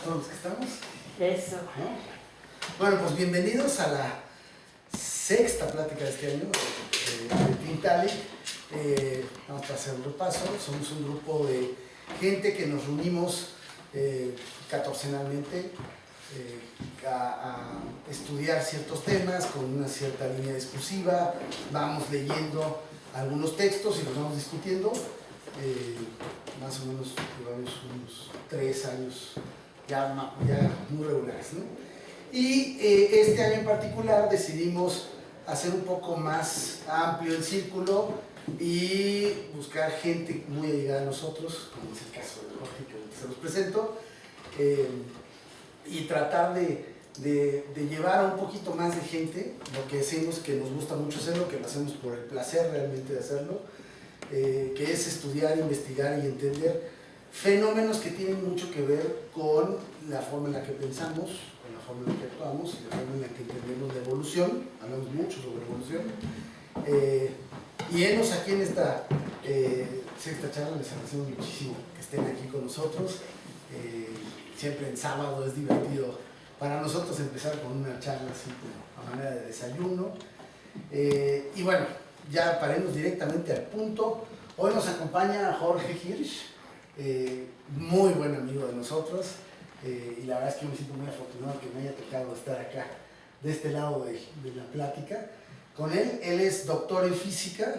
todos los que estamos. Eso. ¿No? Bueno, pues bienvenidos a la sexta plática de este año de Tintali. Vamos a hacer un repaso. Somos un grupo de gente que nos reunimos catorcenalmente a estudiar ciertos temas con una cierta línea discursiva. Vamos leyendo algunos textos y los vamos discutiendo. Más o menos llevamos unos 3 años ya muy regulares, ¿no? Y este año en particular decidimos hacer un poco más amplio el círculo y buscar gente muy allegada a nosotros, como es el caso de Jorge, que se los presento, y tratar de llevar a un poquito más de gente, lo que decimos que nos gusta mucho hacerlo, que lo hacemos por el placer realmente de hacerlo, que es estudiar, investigar y entender fenómenos que tienen mucho que ver con la forma en la que pensamos, con la forma en la que actuamos y la forma en la que entendemos la evolución. Hablamos mucho sobre evolución. Y enos aquí en esta sexta charla les agradecemos muchísimo que estén aquí con nosotros. Siempre en sábado es divertido para nosotros empezar con una charla así como a manera de desayuno. Y bueno, ya paremos directamente al punto. Hoy nos acompaña Jorge Hirsch, muy buen amigo de nosotros, y la verdad es que me siento muy afortunado que me haya tocado estar acá, de este lado de la plática. Con él es doctor en física,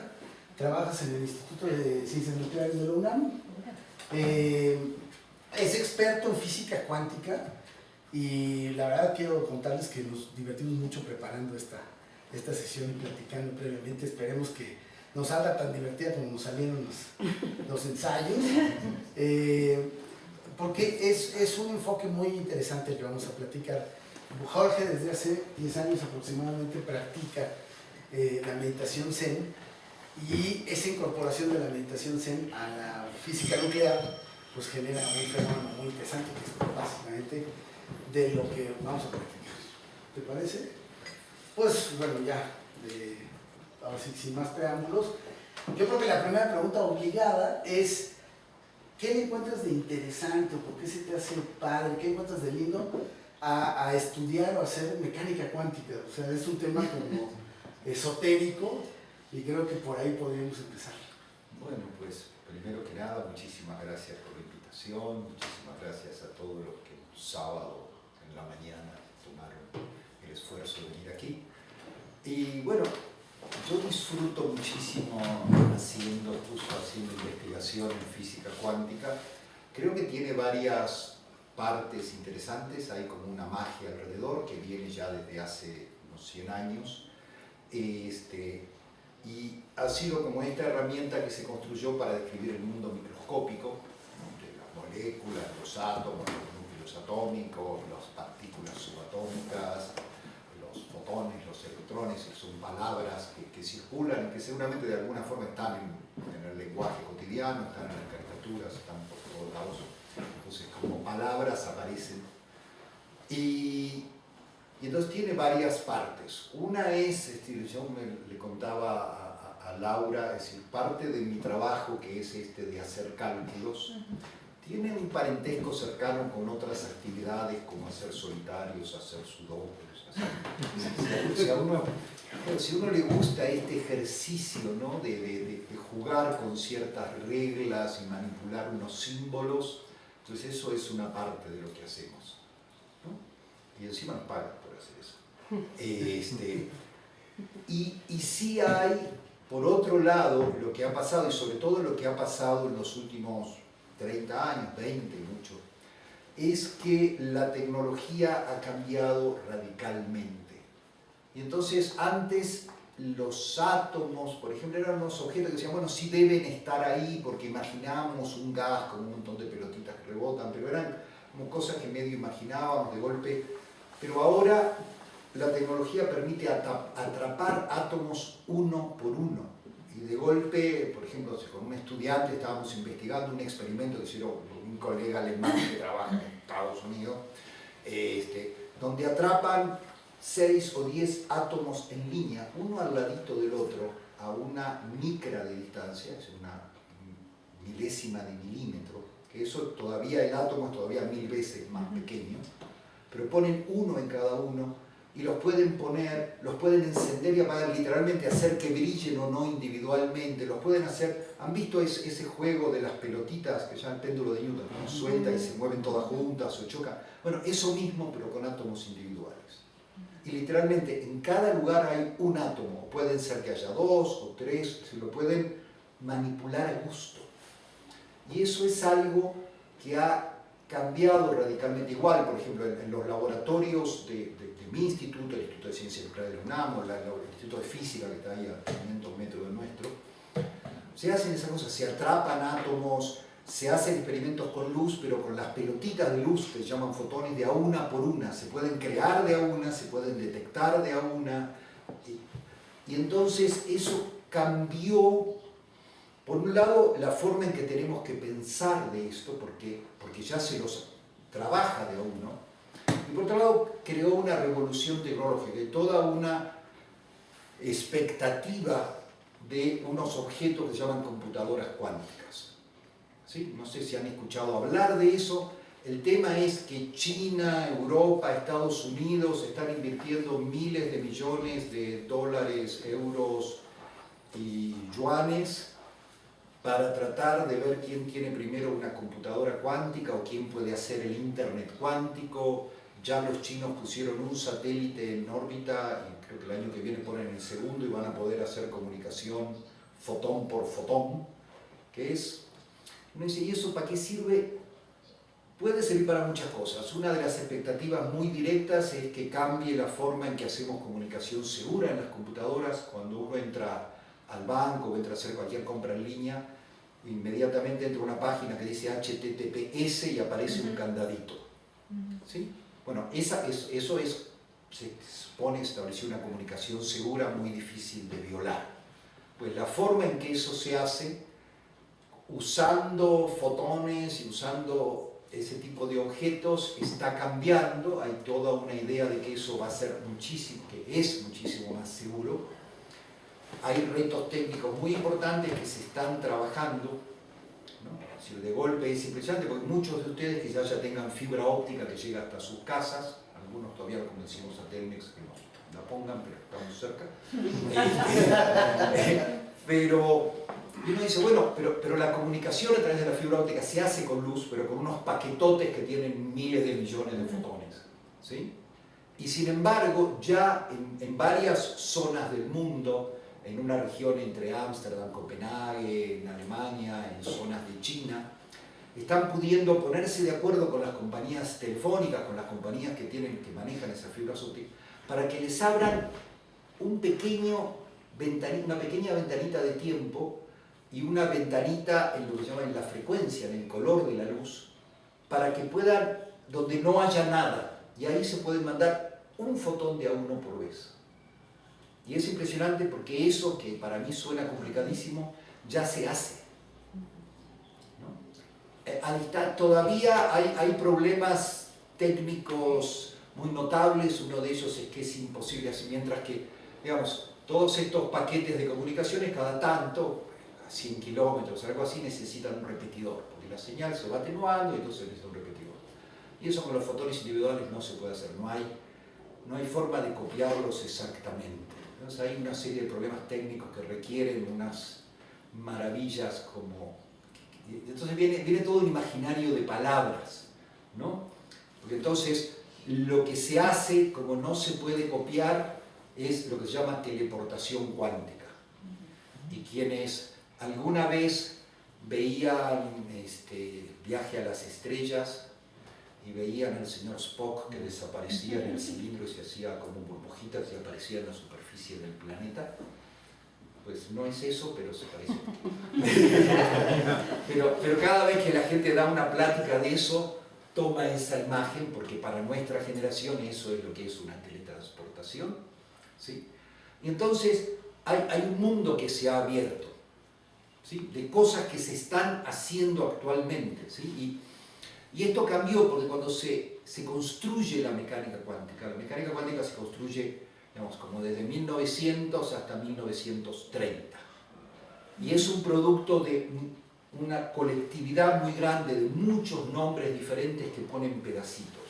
trabajas en el Instituto de Ciencias Nucleares de la UNAM, es experto en física cuántica, y la verdad quiero contarles que nos divertimos mucho preparando esta sesión y platicando previamente. Esperemos que nos salga tan divertida como nos salieron los ensayos, porque es un enfoque muy interesante el que vamos a platicar. Jorge desde hace 10 años aproximadamente practica la meditación Zen, y esa incorporación de la meditación Zen a la física nuclear pues genera un fenómeno muy interesante, que es básicamente de lo que vamos a platicar. ¿Te parece? Pues bueno, ya, ahora sí, sin más preámbulos, yo creo que la primera pregunta obligada es: ¿qué le encuentras de interesante o por qué se te hace padre, qué encuentras de lindo a estudiar o hacer mecánica cuántica? O sea, es un tema como esotérico y creo que por ahí podríamos empezar. Bueno, pues primero que nada, muchísimas gracias por la invitación, muchísimas gracias a todos los que un sábado en la mañana tomaron el esfuerzo de venir aquí. Y bueno, yo disfruto muchísimo haciendo investigación en física cuántica. Creo que tiene varias partes interesantes, hay como una magia alrededor que viene ya desde hace unos 100 años. Y ha sido como esta herramienta que se construyó para describir el mundo microscópico, de las moléculas, los átomos, los núcleos atómicos, las partículas subatómicas, los fotones, los electrones, que son palabras que circulan y que seguramente de alguna forma están en el lenguaje cotidiano, están en las caricaturas, están por todos lados. Entonces, como palabras aparecen. Y entonces tiene varias partes. Una es, yo le contaba a Laura, es decir, parte de mi trabajo, que es de hacer cálculos, tiene un parentesco cercano con otras actividades como hacer solitarios, hacer sudokus. Si a uno le gusta este ejercicio, ¿no? de jugar con ciertas reglas y manipular unos símbolos, entonces eso es una parte de lo que hacemos, ¿no? Y encima nos pagan por hacer eso. Y sí hay, por otro lado, lo que ha pasado, y sobre todo lo que ha pasado en los últimos 30 años, 20 mucho, es que la tecnología ha cambiado radicalmente. Y entonces antes los átomos, por ejemplo, eran unos objetos que decían, bueno, sí deben estar ahí porque imaginábamos un gas con un montón de pelotitas que rebotan, pero eran como cosas que medio imaginábamos de golpe. Pero ahora la tecnología permite atrapar átomos uno por uno. Y de golpe, por ejemplo, con un estudiante estábamos investigando un experimento que hicieron un colega alemán que trabaja en Estados Unidos, donde atrapan 6 o 10 átomos en línea, uno al ladito del otro, a una micra de distancia, es una milésima de milímetro, que eso todavía el átomo es todavía 1000 veces más pequeño, pero ponen uno en cada uno y los pueden poner, los pueden encender y apagar, literalmente hacer que brillen o no individualmente, los pueden hacer, ¿han visto ese juego de las pelotitas que se llama el péndulo de Newton, ¿no? Suelta y se mueven todas juntas o chocan? Bueno, eso mismo pero con átomos individuales. Y literalmente en cada lugar hay un átomo, pueden ser que haya 2 o 3, se lo pueden manipular a gusto. Y eso es algo que ha cambiado radicalmente. Igual, por ejemplo, en los laboratorios de mi instituto, el Instituto de Ciencias Nucleares de la UNAM, o el Instituto de Física que está ahí a 500 metros del nuestro, se hacen esas cosas, se atrapan átomos, se hacen experimentos con luz, pero con las pelotitas de luz que se llaman fotones de a una por una, se pueden crear de a una, se pueden detectar de a una, y entonces eso cambió, por un lado, la forma en que tenemos que pensar de esto, porque ya se los trabaja de a uno, y por otro lado creó una revolución tecnológica y toda una expectativa de unos objetos que se llaman computadoras cuánticas. ¿Sí? No sé si han escuchado hablar de eso. El tema es que China, Europa, Estados Unidos están invirtiendo miles de millones de dólares, euros y yuanes para tratar de ver quién tiene primero una computadora cuántica o quién puede hacer el internet cuántico. Ya los chinos pusieron un satélite en órbita y creo que el año que viene ponen el segundo y van a poder hacer comunicación fotón por fotón, que es, uno dice, ¿y eso para qué sirve? Puede servir para muchas cosas. Una de las expectativas muy directas es que cambie la forma en que hacemos comunicación segura en las computadoras. Cuando uno entra al banco o entra a hacer cualquier compra en línea, inmediatamente entra a una página que dice HTTPS y aparece un candadito. ¿Sí? Bueno, eso es, se supone, estableció una comunicación segura muy difícil de violar. Pues la forma en que eso se hace, usando fotones y usando ese tipo de objetos, está cambiando. Hay toda una idea de que eso va a ser muchísimo, que es muchísimo más seguro. Hay retos técnicos muy importantes que se están trabajando, ¿no? Si de golpe es impresionante, porque muchos de ustedes quizás ya tengan fibra óptica que llega hasta sus casas, algunos todavía lo convencimos a Telmex que nos la pongan, pero estamos cerca. Pero uno dice, bueno, pero la comunicación a través de la fibra óptica se hace con luz, pero con unos paquetotes que tienen miles de millones de fotones, ¿sí? Y sin embargo, ya en varias zonas del mundo, en una región entre Ámsterdam, Copenhague, en Alemania, en zonas de China, están pudiendo ponerse de acuerdo con las compañías telefónicas, con las compañías que manejan esas fibras ópticas, para que les abran una pequeña ventanita de tiempo y una ventanita en lo que llaman la frecuencia, en el color de la luz, para que puedan, donde no haya nada, y ahí se pueden mandar un fotón de a uno por vez. Y es impresionante porque eso, que para mí suena complicadísimo, ya se hace, ¿no? Todavía hay problemas técnicos muy notables. Uno de ellos es que es imposible así, mientras que, digamos, todos estos paquetes de comunicaciones cada tanto, a 100 kilómetros, algo así, necesitan un repetidor, porque la señal se va atenuando y entonces necesita un repetidor. Y eso con los fotones individuales no se puede hacer, no hay forma de copiarlos exactamente. Entonces hay una serie de problemas técnicos que requieren unas maravillas como... Entonces viene todo un imaginario de palabras, ¿no? Porque entonces lo que se hace, como no se puede copiar, es lo que se llama teleportación cuántica. Y quienes alguna vez veían Viaje a las Estrellas y veían al señor Spock que desaparecía en el cilindro y se hacía como burbujitas y aparecía en la superficie del planeta, pues no es eso, pero se parece. pero cada vez que la gente da una plática de eso, toma esa imagen, porque para nuestra generación eso es lo que es una teletransportación, ¿sí? Y entonces hay un mundo que se ha abierto, ¿sí? De cosas que se están haciendo actualmente, ¿sí? Y esto cambió porque cuando se construye la mecánica cuántica se construye, digamos, como desde 1900 hasta 1930. Y es un producto de una colectividad muy grande de muchos nombres diferentes que ponen pedacitos.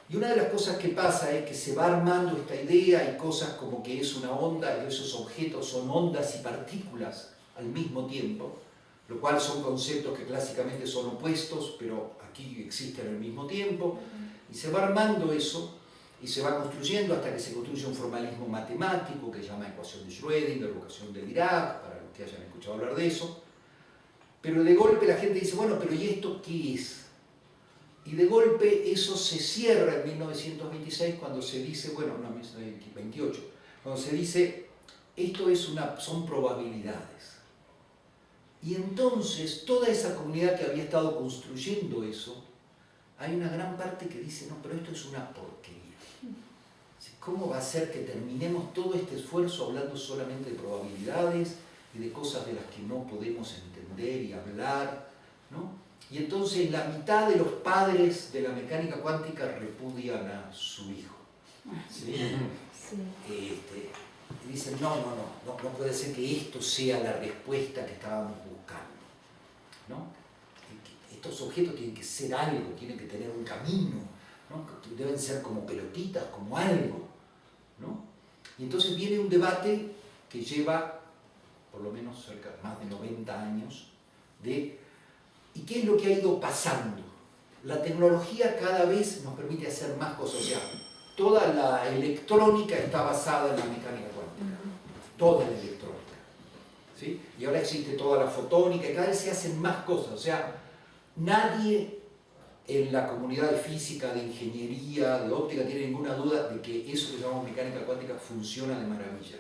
Y una de las cosas que pasa es que se va armando esta idea y cosas como que es una onda, y esos objetos son ondas y partículas al mismo tiempo, lo cual son conceptos que clásicamente son opuestos, pero aquí existen al mismo tiempo, y se va armando eso, y se va construyendo hasta que se construye un formalismo matemático que se llama ecuación de Schrödinger, ecuación de Dirac, para los que hayan escuchado hablar de eso. Pero de golpe la gente dice, bueno, pero ¿y esto qué es? Y de golpe eso se cierra en 1926 cuando se dice, bueno, no, 1928, cuando se dice, esto son probabilidades. Y entonces toda esa comunidad que había estado construyendo eso, hay una gran parte que dice, no, pero esto es una porquería. ¿Cómo va a ser que terminemos todo este esfuerzo hablando solamente de probabilidades y de cosas de las que no podemos entender y hablar, ¿no? Y entonces la mitad de los padres de la mecánica cuántica repudian a su hijo. ¿Sí? Sí. Y dicen, no puede ser que esto sea la respuesta que estábamos buscando, ¿no? Estos objetos tienen que ser algo, tienen que tener un camino, ¿no? Deben ser como pelotitas, como algo, ¿no? Y entonces viene un debate que lleva por lo menos más de 90 años ¿y qué es lo que ha ido pasando? La tecnología cada vez nos permite hacer más cosas, o sea, toda la electrónica está basada en la mecánica cuántica, toda la electrónica, ¿sí? Y ahora existe toda la fotónica y cada vez se hacen más cosas, o sea, nadie en la comunidad de física, de ingeniería, de óptica tiene ninguna duda de que eso que llamamos mecánica cuántica funciona de maravilla.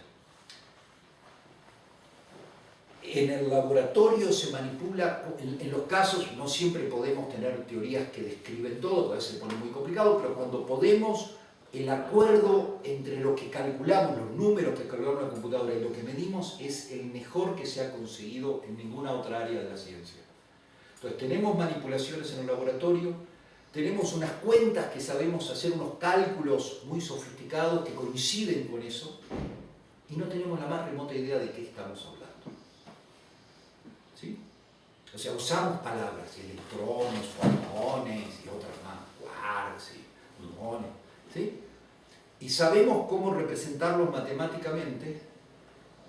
En el laboratorio se manipula, en los casos no siempre podemos tener teorías que describen todo, a veces se pone muy complicado, pero cuando podemos, el acuerdo entre lo que calculamos, los números que calculamos en la computadora y lo que medimos es el mejor que se ha conseguido en ninguna otra área de la ciencia. Entonces tenemos manipulaciones en el laboratorio, tenemos unas cuentas que sabemos hacer, unos cálculos muy sofisticados que coinciden con eso, y no tenemos la más remota idea de qué estamos hablando. ¿Sí? O sea, usamos palabras, electrones, fotones y otras más, quarks y gluones, ¿sí? Y sabemos cómo representarlos matemáticamente,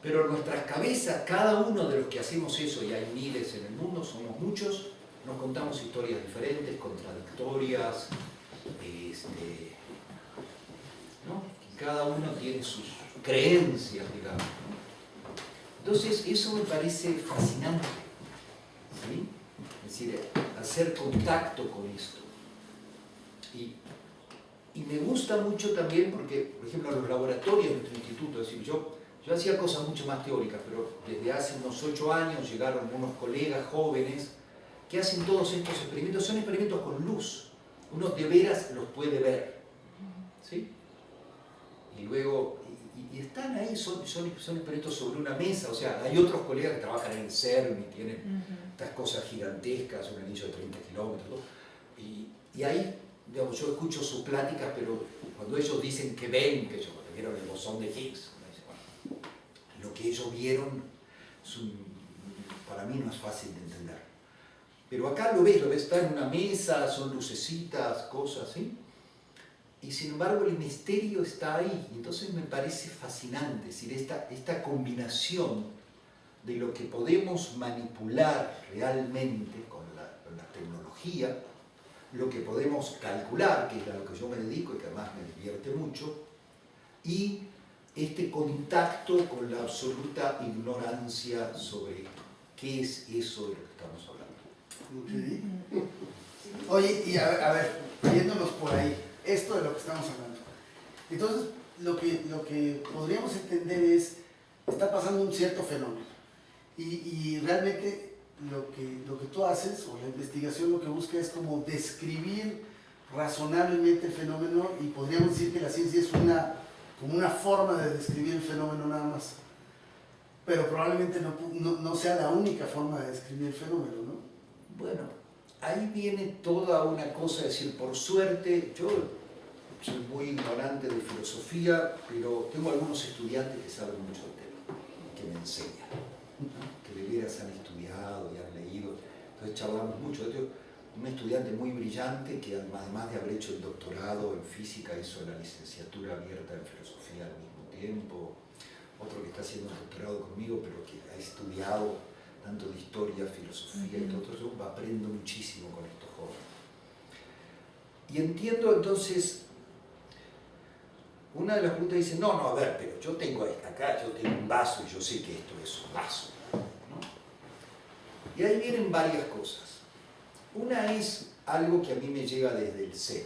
pero en nuestras cabezas, cada uno de los que hacemos eso, y hay miles en el mundo, somos muchos, nos contamos historias diferentes, contradictorias, ¿no? Y cada uno tiene sus creencias, digamos. Entonces, eso me parece fascinante, ¿sí? Es decir, hacer contacto con esto. Y me gusta mucho también porque, por ejemplo, en los laboratorios de nuestro instituto, es decir, yo hacía cosas mucho más teóricas, pero desde hace unos 8 años llegaron unos colegas jóvenes que hacen todos estos experimentos, son experimentos con luz, uno de veras los puede ver, ¿sí? Y luego, y están ahí, son experimentos sobre una mesa, o sea, hay otros colegas que trabajan en el CERN y tienen estas cosas gigantescas, un anillo de 30 kilómetros, ¿no? Y ahí, digamos, yo escucho sus pláticas, pero cuando ellos dicen que ven, que ellos vieron el bosón de Higgs, bueno, lo que ellos vieron para mí no es fácil de entender. Pero acá lo ves, está en una mesa, son lucecitas, cosas, ¿sí? Y sin embargo el misterio está ahí, entonces me parece fascinante, es decir, esta combinación de lo que podemos manipular realmente con la tecnología, lo que podemos calcular, que es a lo que yo me dedico y que además me divierte mucho, y este contacto con la absoluta ignorancia sobre qué es eso de lo que estamos hablando. Okay. Oye, y a ver, yéndonos por ahí, esto de lo que estamos hablando. Entonces, lo que podríamos entender es, está pasando un cierto fenómeno. Y realmente lo que tú haces, o la investigación, lo que busca es como describir razonablemente el fenómeno, y podríamos decir que la ciencia es como una forma de describir el fenómeno nada más. Pero probablemente no sea la única forma de describir el fenómeno, ¿no? Bueno, ahí viene toda una cosa, es decir, por suerte, yo soy muy ignorante de filosofía, pero tengo algunos estudiantes que saben mucho del tema, que me enseñan, ¿no? Que de veras han estudiado estudiado y han leído, entonces charlamos mucho. Un estudiante muy brillante que además de haber hecho el doctorado en física hizo la licenciatura abierta en filosofía al mismo tiempo, otro que está haciendo un doctorado conmigo pero que ha estudiado tanto de historia, filosofía y todo eso, aprendo muchísimo con estos jóvenes. Y entiendo entonces, una de las preguntas dice, no, a ver, pero yo tengo acá, yo tengo un vaso y yo sé que esto es un vaso, ¿no? Y ahí vienen varias cosas. Una es algo que a mí me llega desde el Zen,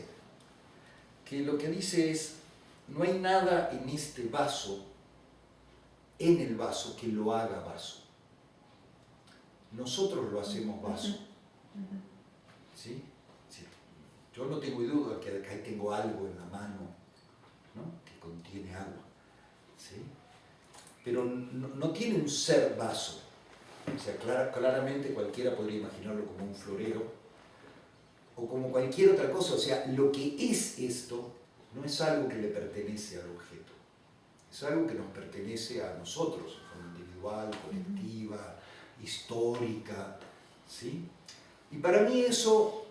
que lo que dice es, no hay nada en este vaso, en el vaso, que lo haga vaso. Nosotros lo hacemos vaso. ¿Sí? Sí. Yo no tengo duda que acá tengo algo en la mano, ¿no? Que contiene agua. ¿Sí? Pero no tiene un ser vaso. O sea, claramente cualquiera podría imaginarlo como un florero o como cualquier otra cosa. O sea, lo que es esto no es algo que le pertenece al objeto. Es algo que nos pertenece a nosotros, de forma individual, colectiva, histórica. ¿Sí? Y para mí eso,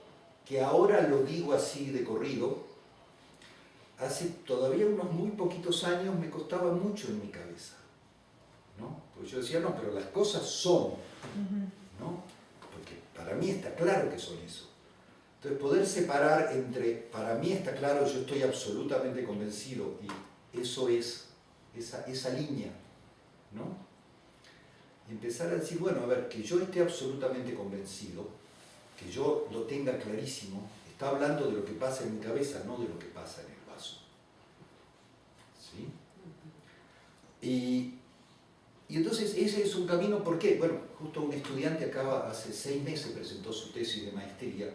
que ahora lo digo así de corrido, hace todavía unos muy poquitos años me costaba mucho en mi cabeza, ¿no? Porque yo decía, no, pero las cosas son, ¿no? Porque para mí está claro que son eso. Entonces poder separar entre, para mí está claro, yo estoy absolutamente convencido, y eso es esa línea, ¿no? Y empezar a decir, bueno, a ver, que yo esté absolutamente convencido, que yo lo tenga clarísimo, está hablando de lo que pasa en mi cabeza, no de lo que pasa en el vaso. ¿Sí? Y entonces ese es un camino, ¿por qué? Bueno, justo un estudiante hace 6 meses presentó su tesis de maestría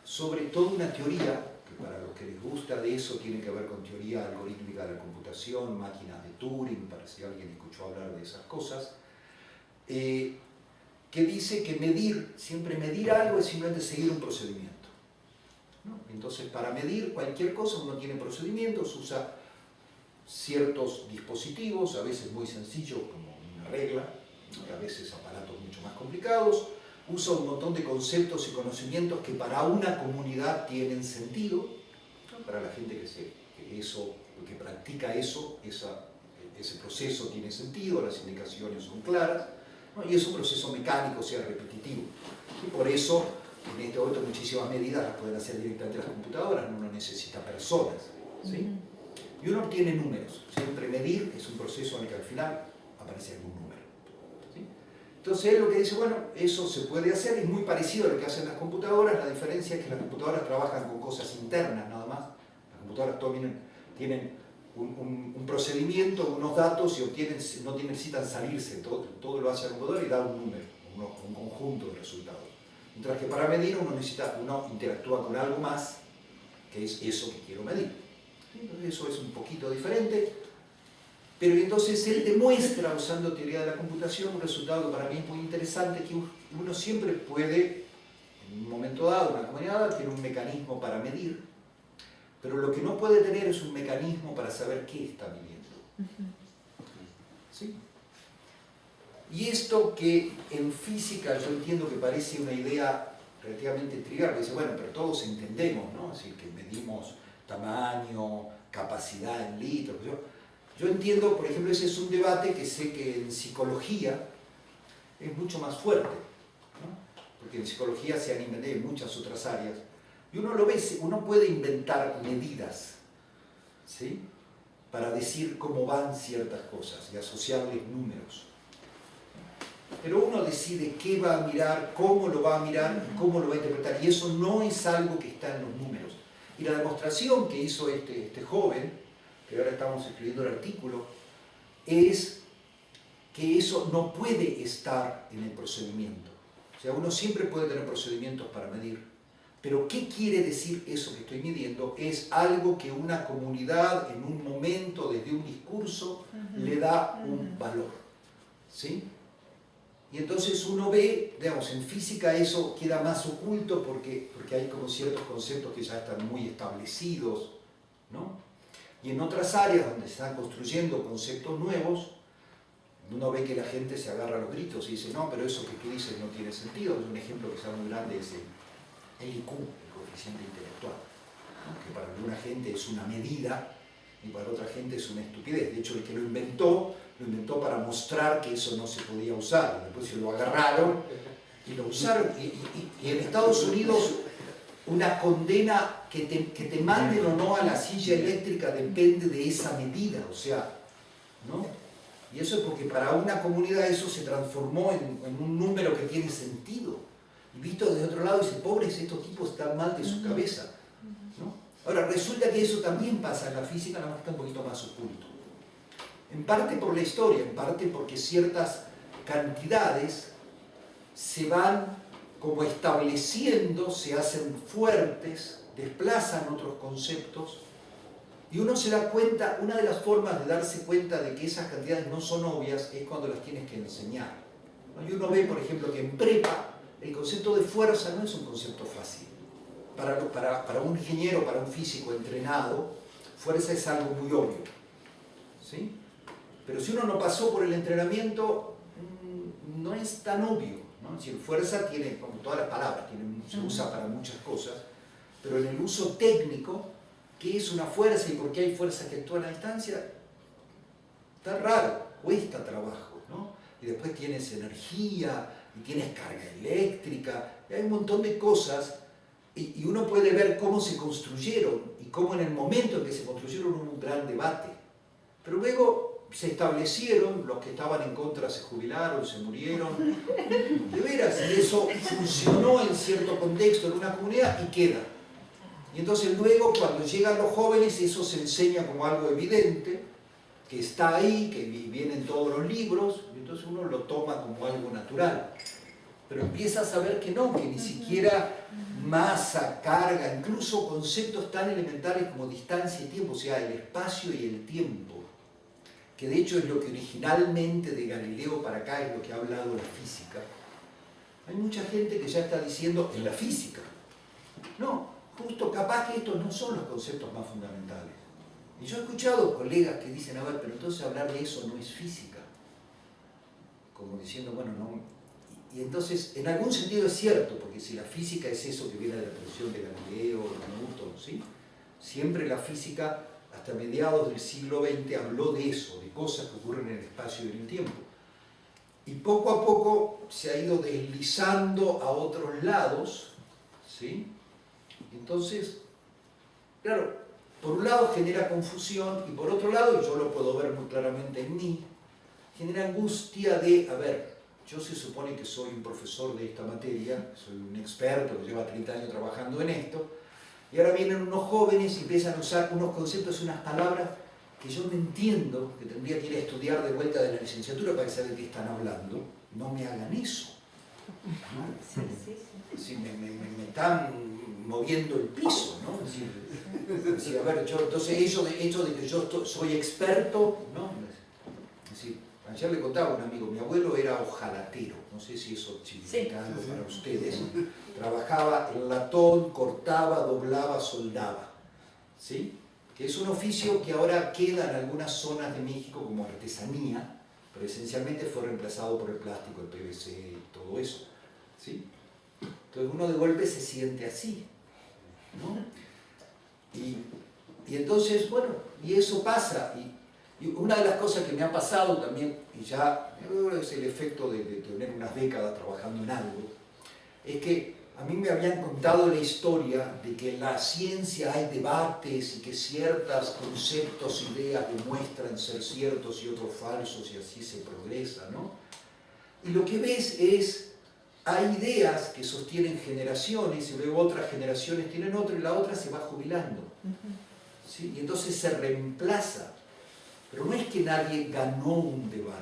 sobre toda una teoría, que para los que les gusta de eso tiene que ver con teoría algorítmica de la computación, máquinas de Turing, para si alguien escuchó hablar de esas cosas, que dice que siempre medir algo es simplemente seguir un procedimiento, ¿no? Entonces, para medir cualquier cosa uno tiene procedimientos, usa ciertos dispositivos, a veces muy sencillos como una regla, ¿no? A veces aparatos mucho más complicados, usa un montón de conceptos y conocimientos que para una comunidad tienen sentido, ¿no? Para la gente que practica eso, ese proceso tiene sentido, las indicaciones son claras, ¿no? Y es un proceso mecánico, o sea, repetitivo. Y por eso, en este momento, muchísimas medidas las pueden hacer directamente las computadoras, uno necesita personas, ¿sí? Y uno obtiene números. Siempre medir es un proceso en el que al final aparece algún número, ¿sí? Entonces él lo que dice, bueno, eso se puede hacer, es muy parecido a lo que hacen las computadoras, la diferencia es que las computadoras trabajan con cosas internas nada más. Las computadoras tienen un procedimiento, unos datos y no necesitan salirse, todo lo hace la computadora y da un número, un conjunto de resultados. Mientras que para medir uno interactúa con algo más, que es eso que quiero medir. Entonces eso es un poquito diferente, pero entonces él demuestra, usando teoría de la computación, un resultado que para mí es muy interesante, que uno siempre puede, en un momento dado, una comunidad tiene un mecanismo para medir, pero lo que no puede tener es un mecanismo para saber qué está midiendo. ¿Sí? Y esto que en física yo entiendo que parece una idea relativamente trivial, que dice, bueno, pero todos entendemos, ¿no? Es decir, que medimos tamaño, capacidad en litros. Yo entiendo, por ejemplo, ese es un debate que sé que en psicología es mucho más fuerte, ¿no? Porque en psicología se han inventado en muchas otras áreas. Y uno lo ve, uno puede inventar medidas, ¿sí? Para decir cómo van ciertas cosas y asociarles números. Pero uno decide qué va a mirar, cómo lo va a mirar y cómo lo va a interpretar. Y eso no es algo que está en los números. Y la demostración que hizo este joven, que ahora estamos escribiendo el artículo, es que eso no puede estar en el procedimiento. O sea, uno siempre puede tener procedimientos para medir. Pero ¿qué quiere decir eso que estoy midiendo? Es algo que una comunidad en un momento, desde un discurso, le da un valor. ¿Sí? Y entonces uno ve, digamos, en física eso queda más oculto porque hay como ciertos conceptos que ya están muy establecidos, ¿no? Y en otras áreas donde se están construyendo conceptos nuevos, Uno ve que la gente se agarra a los gritos y dice, no, pero eso que tú dices no tiene sentido. Es un ejemplo que está muy grande, es el IQ, el coeficiente intelectual, ¿no? Que para alguna gente es una medida y para otra gente es una estupidez. De hecho, el que lo inventó para mostrar que eso no se podía usar. Después se lo agarraron y lo usaron. Y en Estados Unidos, una condena que te manden o no a la silla eléctrica depende de esa medida, o sea, ¿no? Y eso es porque para una comunidad eso se transformó en un número que tiene sentido. Y visto desde otro lado, dice, pobres, estos tipos están mal de su cabeza, ¿no? Ahora, resulta que eso también pasa en la física, nada más que está un poquito más oculto. En parte por la historia, en parte porque ciertas cantidades se van como estableciendo, se hacen fuertes, desplazan otros conceptos, y uno se da cuenta, una de las formas de darse cuenta de que esas cantidades no son obvias es cuando las tienes que enseñar, ¿no? Y uno ve, por ejemplo, que en prepa el concepto de fuerza no es un concepto fácil. Para un ingeniero, para un físico entrenado, fuerza es algo muy obvio, ¿sí? Pero si uno no pasó por el entrenamiento, no es tan obvio, ¿no? Es decir, fuerza tiene, como todas las palabras, se usa para muchas cosas, pero en el uso técnico, ¿qué es una fuerza y por qué hay fuerzas que actúan a distancia? Está raro, cuesta trabajo, ¿no? Y después tienes energía, y tienes carga eléctrica, y hay un montón de cosas, y uno puede ver cómo se construyeron, y cómo en el momento en que se construyeron hubo un gran debate. Pero luego se establecieron, los que estaban en contra se jubilaron, se murieron, de veras, y eso funcionó en cierto contexto, en una comunidad, y queda. Y entonces luego, cuando llegan los jóvenes, eso se enseña como algo evidente, que está ahí, que viene en todos los libros, y entonces uno lo toma como algo natural. Pero empieza a saber que no, que ni siquiera masa, carga, incluso conceptos tan elementales como distancia y tiempo, o sea, el espacio y el tiempo, que de hecho es lo que originalmente de Galileo para acá es lo que ha hablado la física. Hay mucha gente que ya está diciendo en la física, no, justo capaz que estos no son los conceptos más fundamentales. Y yo he escuchado colegas que dicen, a ver, pero entonces hablar de eso no es física. Como diciendo, bueno, no. Y entonces, en algún sentido es cierto, porque si la física es eso que viene de la tradición de Galileo, de Newton, ¿sí? Siempre la física, hasta mediados del siglo XX, habló de eso, de cosas que ocurren en el espacio y en el tiempo. Y poco a poco se ha ido deslizando a otros lados, ¿sí? Entonces, claro, por un lado genera confusión y por otro lado, y yo lo puedo ver muy claramente en mí, genera angustia de, a ver, yo se supone que soy un profesor de esta materia, soy un experto que lleva 30 años trabajando en esto, y ahora vienen unos jóvenes y empiezan a usar unos conceptos, unas palabras que yo no entiendo, que tendría que ir a estudiar de vuelta de la licenciatura para saber de qué están hablando. No me hagan eso, ¿no? Sí, me están moviendo el piso, ¿no? Es decir, a ver, entonces hecho de que yo soy experto, ¿no? Es decir, ayer le contaba a un amigo, mi abuelo era hojalatero, no sé si eso significa algo para ustedes, trabajaba en latón, cortaba, doblaba, soldaba, ¿sí? Que es un oficio que ahora queda en algunas zonas de México como artesanía, pero esencialmente fue reemplazado por el plástico, el PVC y todo eso, ¿sí? Entonces uno de golpe se siente así, ¿no? Y entonces, bueno, y eso pasa, y una de las cosas que me ha pasado también, y ya es el efecto de tener unas décadas trabajando en algo, es que a mí me habían contado la historia de que en la ciencia hay debates y que ciertos conceptos, ideas demuestran ser ciertos y otros falsos y así se progresa, ¿no? Y lo que ves es, hay ideas que sostienen generaciones y luego otras generaciones tienen otra y la otra se va jubilando, ¿sí? Y entonces se reemplaza. Pero no es que nadie ganó un debate,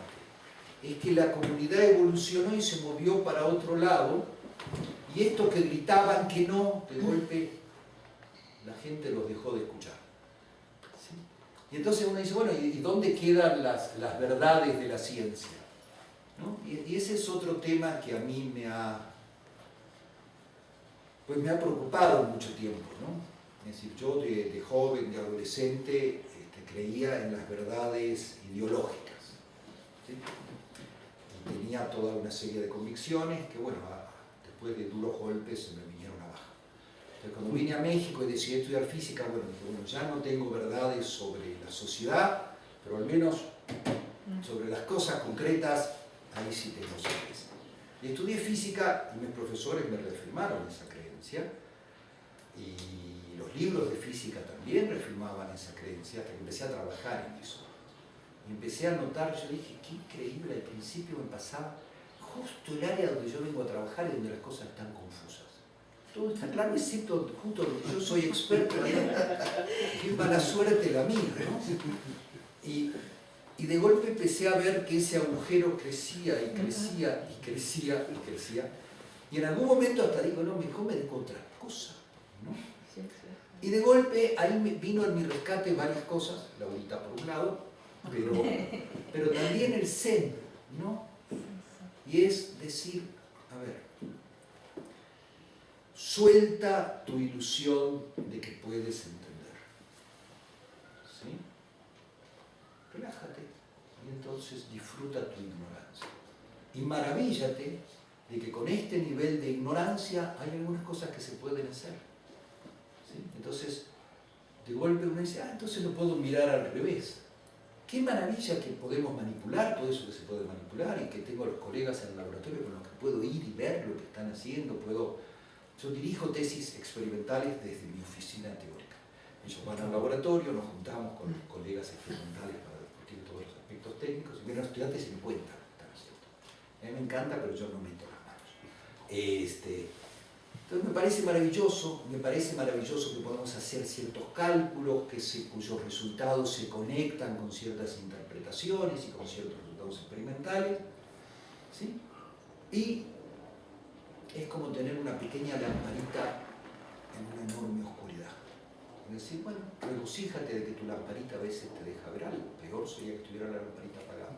es que la comunidad evolucionó y se movió para otro lado. Y estos que gritaban que no, de golpe la gente los dejó de escuchar, ¿sí? Y entonces uno dice, bueno, ¿y dónde quedan las verdades de la ciencia? ¿No? Y ese es otro tema que a mí me ha preocupado mucho tiempo, ¿no? Es decir, yo de joven, de adolescente, creía en las verdades ideológicas, ¿sí? tenía toda una serie de convicciones que, bueno, después de duros golpes se me vinieron abajo. Entonces, cuando vine a México y decidí estudiar física, bueno, dije, bueno, ya no tengo verdades sobre la sociedad, pero al menos sobre las cosas concretas, ahí sí tengo certeza. Y estudié física y mis profesores me reafirmaron esa creencia, y los libros de física también reafirmaban esa creencia, hasta que empecé a trabajar en eso. Y empecé a notar, yo dije, qué increíble, al principio me pasaba justo el área donde yo vengo a trabajar y donde las cosas están confusas. Todo está claro, excepto justo lo que yo soy experto en. Qué mala suerte la mía, ¿no? Y de golpe empecé a ver que ese agujero crecía y crecía y crecía y crecía. Y en algún momento hasta digo, no, mejor me dedico a otra cosa, ¿no? Y de golpe ahí vino en mi rescate varias cosas, la ahorita por un lado, pero también el Zen, ¿no? Y es decir, a ver, suelta tu ilusión de que puedes entender, ¿sí? Relájate y entonces disfruta tu ignorancia. Y maravíllate de que con este nivel de ignorancia hay algunas cosas que se pueden hacer, ¿sí? Entonces, de golpe uno dice, entonces lo puedo mirar al revés. Qué maravilla que podemos manipular todo eso que se puede manipular y que tengo los colegas en el laboratorio con los que puedo ir y ver lo que están haciendo. Yo dirijo tesis experimentales desde mi oficina teórica. Ellos van al laboratorio, nos juntamos con los colegas experimentales para discutir todos los aspectos técnicos y vienen los estudiantes y me cuentan lo que están haciendo. A mí me encanta, pero yo no meto las manos. Entonces me parece maravilloso que podamos hacer ciertos cálculos, cuyos resultados se conectan con ciertas interpretaciones y con ciertos resultados experimentales, ¿sí? Y es como tener una pequeña lamparita en una enorme oscuridad. Es decir, bueno, regocíjate de que tu lamparita a veces te deja ver algo. Peor sería que estuviera la lamparita apagada.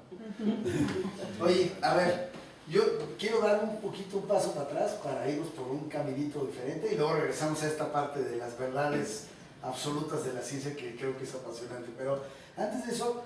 Oye, a ver, yo quiero dar un paso para atrás para irnos por un caminito diferente y luego regresamos a esta parte de las verdades absolutas de la ciencia que creo que es apasionante. Pero antes de eso,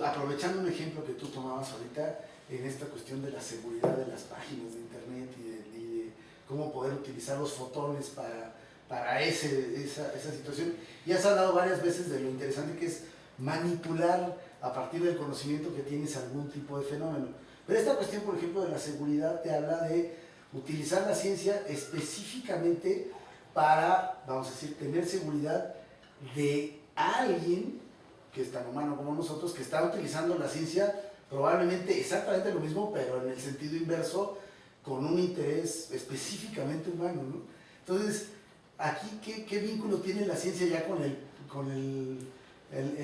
aprovechando un ejemplo que tú tomabas ahorita en esta cuestión de la seguridad de las páginas de internet y de cómo poder utilizar los fotones para esa situación, ya has hablado varias veces de lo interesante que es manipular a partir del conocimiento que tienes algún tipo de fenómeno. Pero esta cuestión, por ejemplo, de la seguridad te habla de utilizar la ciencia específicamente para, vamos a decir, tener seguridad de alguien que es tan humano como nosotros, que está utilizando la ciencia probablemente exactamente lo mismo, pero en el sentido inverso, con un interés específicamente humano, ¿no? Entonces, aquí, ¿qué vínculo tiene la ciencia ya con el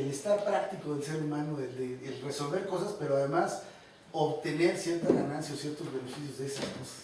estar práctico del ser humano, el resolver cosas, pero además obtener cierta ganancia o ciertos beneficios de esas cosas?